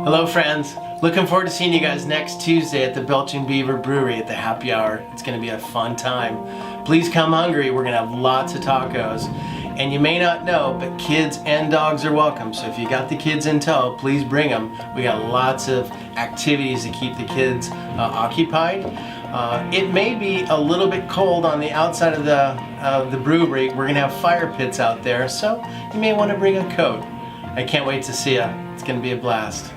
Hello friends, looking forward to seeing you guys next Tuesday at the Belching Beaver Brewery at the happy hour. It's going to be a fun time. Please come hungry, we're going to have lots of tacos. And you may not know, but kids and dogs are welcome, so if you got the kids in tow, please bring them. We got lots of activities to keep the kids occupied. It may be a little bit cold on the outside of the brewery. We're going to have fire pits out there, so you may want to bring a coat. I can't wait to see you. It's going to be a blast.